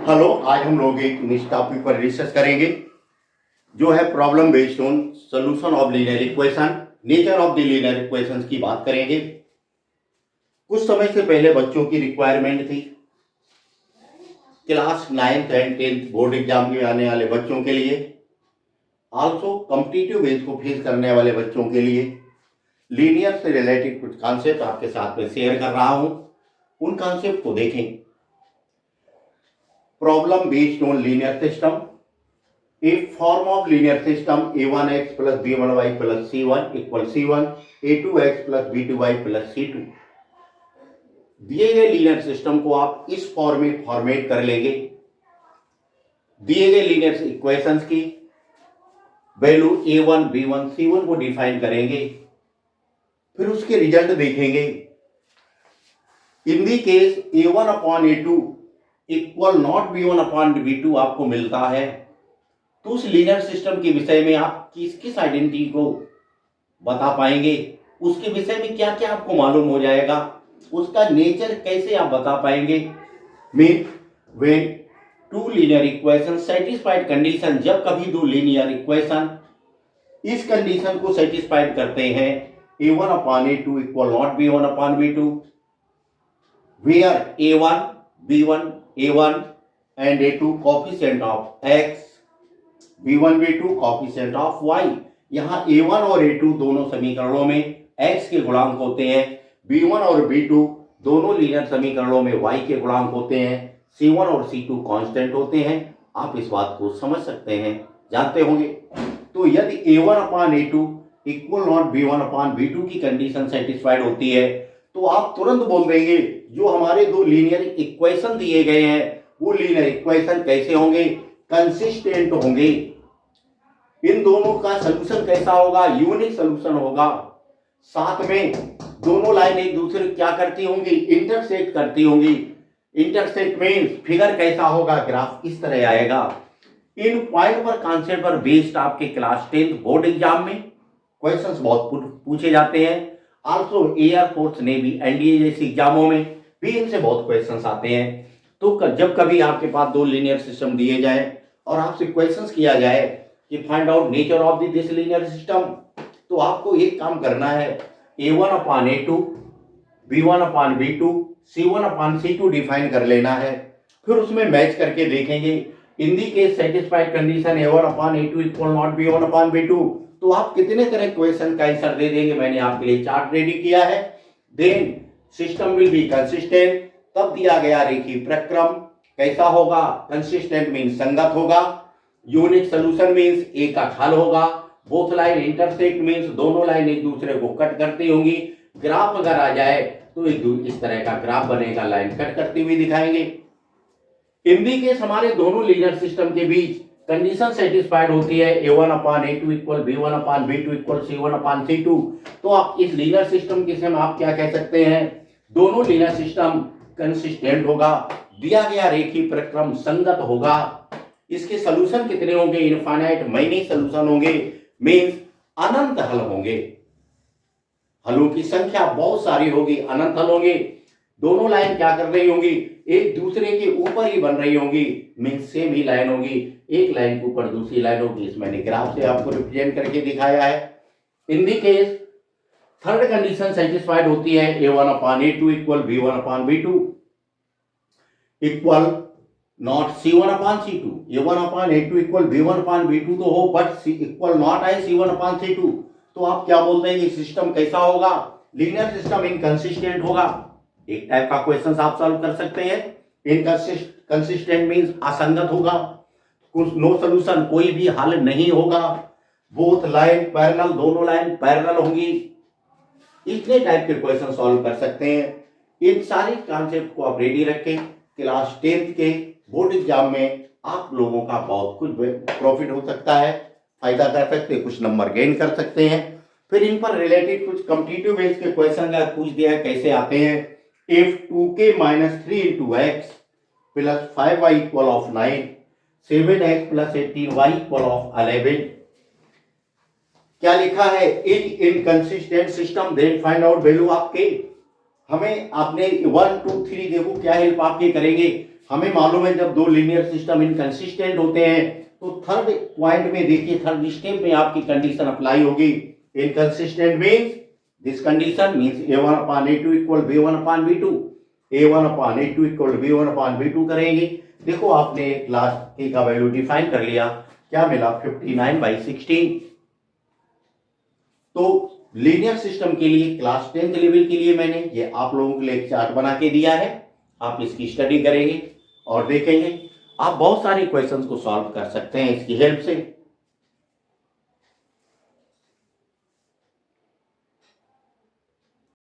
Hello, आज हम लोग एक इस टॉपिक पर डिस्कस करेंगे जो है problem based on solution of linear equation, nature of the linear equations की बात करेंगे। कुछ समय से पहले बच्चों की रिक्वायरमेंट थी class 9th and 10th board exam में आने वाले बच्चों के लिए, आल्सो कॉम्पिटिटिव बेस को फेस करने वाले बच्चों के लिए लीनियर से रिलेटेड कुछ कॉन्सेप्ट आपके साथ में शेयर कर रहा हूं। उन कॉन्सेप्ट को देखें। Problem based on linear system, a form of linear system a1x plus b1y plus c1 equal c1, a2x plus b2y plus c2। दिए गए लीनियर सिस्टम को आप इस फॉर्म में फॉर्मेट कर लेंगे। दिए गए लीनियर इक्वेशंस की वैल्यू a1 b1 c1 को डिफाइन करेंगे, फिर उसके रिजल्ट देखेंगे। In the case a1 upon a2 equal not b1 upon b2 आपको मिलता है, तो उस लीनियर सिस्टम के विषय में आप किस किस आइडेंटिटी को बता पाएंगे, उसके विषय में क्या क्या आपको मालूम हो जाएगा, उसका नेचर कैसे आप बता पाएंगे। Mean when two linear equation satisfied condition, जब कभी दो लीनियर इक्वेशन इस कंडीशन को सेटिस्फाइड करते हैं a1 upon a2 equal not b1 upon b2, where a1 b1 a1 and a2 coefficient of x, b1 b2 coefficient of y। यहाँ a1 और a2 दोनों समीकरणों में x के गुणांक होते हैं, b1 और b2 दोनों लीनियर समीकरणों में y के गुणांक होते हैं, c1 और c2 कांस्टेंट होते हैं। आप इस बात को समझ सकते हैं, जानते होंगे। तो यदि a1 upon a2 equal not b1 upon b2 की कंडीशन सेटिस्फाइड होती है, तो आप तुरंत बोल देंगे जो हमारे दो लीनियर इक्वेशन दिए गए हैं वो लीनियर इक्वेशन कैसे होंगे, कंसिस्टेंट होंगे। इन दोनों का सलूशन कैसा होगा, यूनिक सलूशन होगा। साथ में दोनों लाइन एक दूसरे क्या करती होंगी, इंटरसेक्ट करती होंगी। इंटरसेक्ट मींस फिगर कैसा होगा, ग्राफ इस तरह आएगा। इन पॉइंट पर कॉन्सेप्ट पर बेस्ड आपके क्लास 10th बोर्ड एग्जाम में क्वेश्चंस बहुत पूछे जाते हैं। आल्सो एयरफोर्स, नेवी, एनडीए जैसी एग्जामों में भी इनसे बहुत क्वेश्चंस आते हैं। तो जब कभी आपके पास दो लीनियर सिस्टम दिए जाए और आपसे क्वेश्चंस किया जाए कि find out nature of this linear system, तो आपको एक काम करना है, a1 upon a2 b1 upon b2 c1 upon c2 define कर लेना है। फिर उसमें मैच करके देखेंगे। In the case satisfied condition a1 upon a2 equal not b1 upon b2, तो आप कितने तरह क्वेश्चन का आंसर दे देंगे। मैंने आपके लिए चार्ट रेडी किया है। Then system will be consistent, तब दिया गया रेखीय प्रक्रम कैसा होगा, कंसिस्टेंट मीन्स संगत होगा। यूनिक सॉल्यूशन मींस एक का हल होगा। बोथ लाइन इंटरसेक्ट मींस दोनों लाइन एक दूसरे को कट करती होंगी। ग्राफ अगर आ जाए तो एक इस तरह का ग्राफ बनेगा, लाइन कट करती हुई दिखाएंगे। इन दी केस हमारे दोनों लीनियर सिस्टम के बीच कंडीशन सेटिस्फाइड होती है a1 upon a2 equal b1 upon b2 equal c1 upon c2, तो आप इस लीनियर सिस्टम के समय आप क्या कह सकते हैं, दोनों लीनियर सिस्टम कंसिस्टेंट होगा। दिया गया रेखीय प्रक्रम संगत होगा। इसके सलूशन कितने होंगे, इनफाइनाइट मैनी सलूशन होंगे, मींस अनंत हल होंगे। हलों की संख्या बहुत सारी होगी, अनंत हल होंगे। दोनों लाइन क्या कर रही होंगी, एक दूसरे के ऊपर ही बन रही होंगी, मींस सेम ही लाइन होगी। एक लाइन के ऊपर दूसरी लाइन होगी। इस मैंने ग्राफ से आपको रिप्रेजेंट करके दिखाया है। In the case third condition satisfied होती है a1 upon a2 equal b1 upon b2 equal not c1 upon c2। a1 upon a2 equal b1 upon b2 तो हो, बट इक्वल नॉट है c1 अपान c2, तो आप क्या बोल देंगे, सिस्टम कैसा होगा, लीनियर सिस्टम इनकंसिस्टेंट होगा। एक टाइप का क्वेश्चन आप सॉल्व कर सकते हैं। इनकंसिस्टेंट मींस असंगत होगा, कुछ नो सॉल्यूशन, कोई भी हल नहीं होगा। बोथ लाइन पैरेलल, दोनों लाइन पैरेलल होंगी। इतने टाइप के क्वेश्चन सॉल्व कर सकते हैं। इन सारे कॉन्सेप्ट को आप रेडी रखें। क्लास 10th के बोर्ड एग्जाम में आप लोगों का बहुत कुछ प्रॉफिट हो सकता है, फायदा कर सकते हैं, कुछ नंबर गेन कर सकते हैं। फिर इन पर रिलेटेड कुछ कॉम्पिटिटिव बेस के क्वेश्चन अगर पूछ दिया है कैसे आते हैं, if 2k minus 3 into x plus 5y equal of 9, 7x plus 18y equal of 11, क्या लिखा है, in inconsistent system then find out value of k। हमें आपने 1 2 3 देखो क्या हेल्प आपके करेंगे। हमें मालूम है जब दो लीनियर सिस्टम इनकंसिस्टेंट होते हैं तो थर्ड पॉइंट में देखिए, थर्ड स्टेप में आपकी कंडीशन अप्लाई होगी। Inconsistent means this condition means a1 upon a2 equal b1 upon b2, a1 upon a2 equal b1 upon b2 करेंगे। देखो आपने क्लास k का वैल्यू डिफाइन कर लिया, क्या मिला 59/16। तो लीनियर सिस्टम के लिए क्लास 10th लेवल के लिए मैंने ये आप लोगों के लिए एक चार्ट बना के दिया है, आप इसकी स्टडी करेंगे और देखेंगे आप बहुत सारे क्वेश्चंस को सॉल्व कर सकते हैं इसकी हेल्प से।